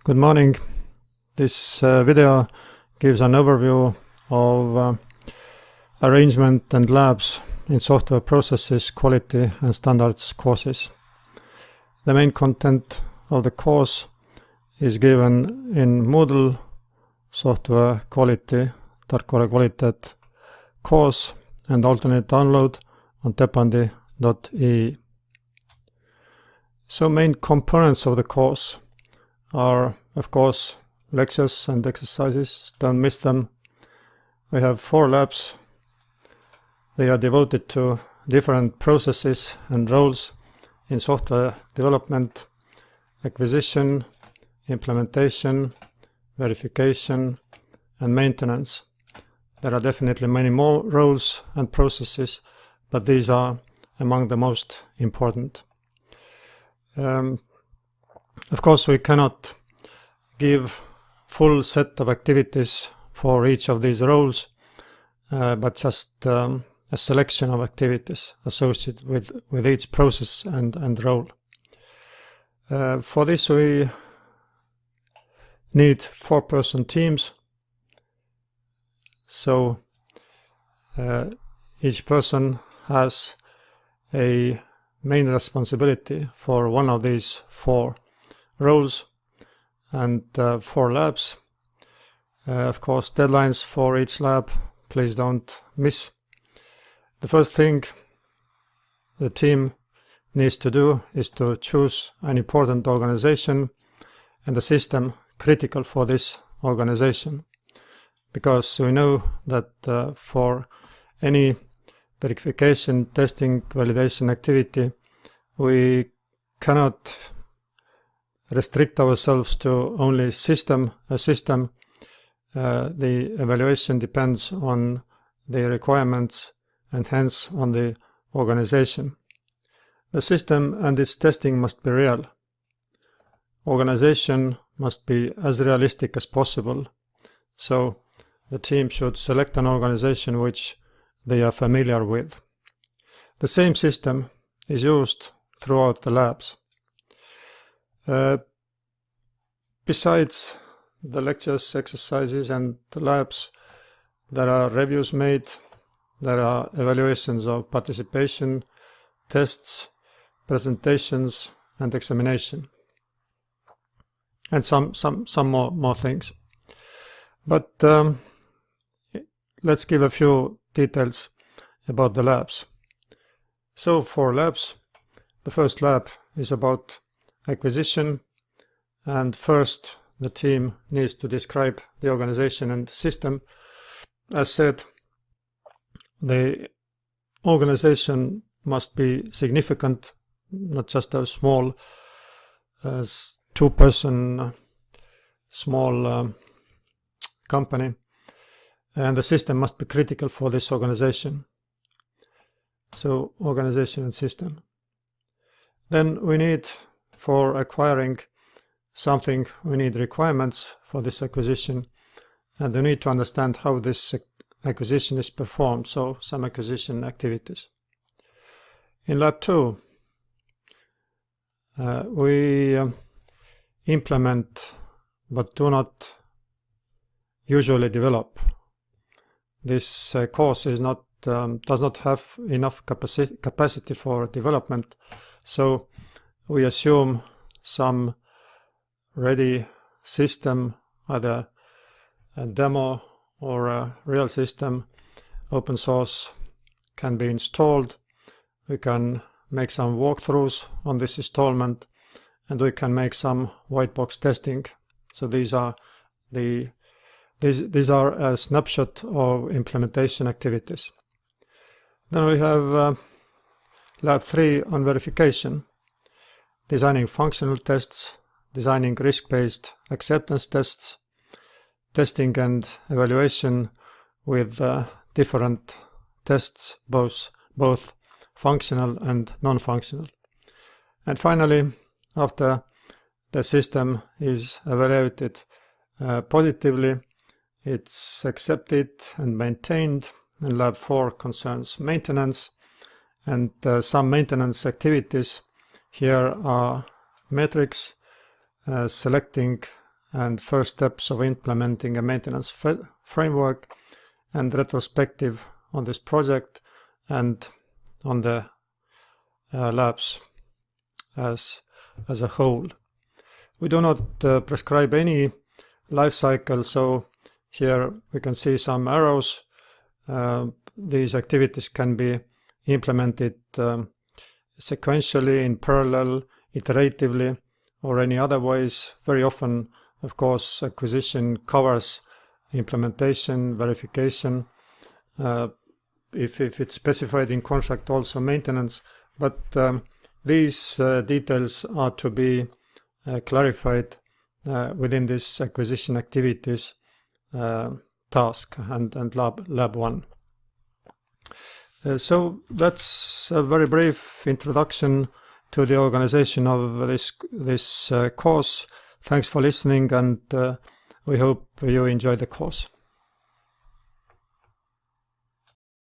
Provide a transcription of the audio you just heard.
Good morning. This video gives an overview of arrangement and labs in software processes, quality and standards courses. The main content of the course is given in Moodle software quality, tarkvara kvaliteet course and alternate download on tepandi.ee. So main components of the course are, of course, lectures and exercises. Don't miss them. We have 4 labs. They are devoted to different processes and roles in software development, acquisition, implementation, verification, and maintenance. There are definitely many more roles and processes, but these are among the most important. Of course, we cannot give full set of activities for each of these roles, but just a selection of activities associated with each process and role. For this, we need 4-person teams. So each person has a main responsibility for one of these 4 roles and 4 labs. Of course, deadlines for each lab, please don't miss. The first thing the team needs to do is to choose an important organization and a system critical for this organization, because we know that for any verification, testing, validation activity, we cannot restrict ourselves to only a system. The evaluation depends on the requirements and hence on the organization. The system and its testing must be real. Organization must be as realistic as possible. So the team should select an organization which they are familiar with. The same system is used throughout the labs. Besides the lectures, exercises and the labs, there are reviews made, there are evaluations of participation, tests, presentations and examination, and some more things. But let's give a few details about the labs. So for labs, the first lab is about acquisition, and first the team needs to describe the organization and system. As said, the organization must be significant, not just a small 2-person small company, and the system must be critical for this organization. So organization and system. Then we need, for acquiring something, we need requirements for this acquisition, and we need to understand how this acquisition is performed, so some acquisition activities. In lab 2, we implement but do not usually develop. This course is not does not have enough capacity for development, so we assume some ready system, either a demo or a real system, open source, can be installed. We can make some walkthroughs on this installment, and we can make some white box testing. So these are a snapshot of implementation activities. Then we have lab 3 on verification, designing functional tests, designing risk-based acceptance tests, testing and evaluation with different tests, both functional and non-functional. And finally, after the system is evaluated positively, it's accepted and maintained, and lab 4 concerns maintenance, and some maintenance activities here are metrics, selecting and first steps of implementing a maintenance framework, and retrospective on this project and on the labs as a whole. We do not prescribe any life cycle, so here we can see some arrows. These activities can be implemented sequentially, in parallel, iteratively, or any other ways. Very often, of course, acquisition covers implementation, verification, if it's specified in contract, also maintenance, but these details are to be clarified within this acquisition activities task and lab 1. So that's a very brief introduction to the organization of this course. Thanks for listening, and we hope you enjoy the course.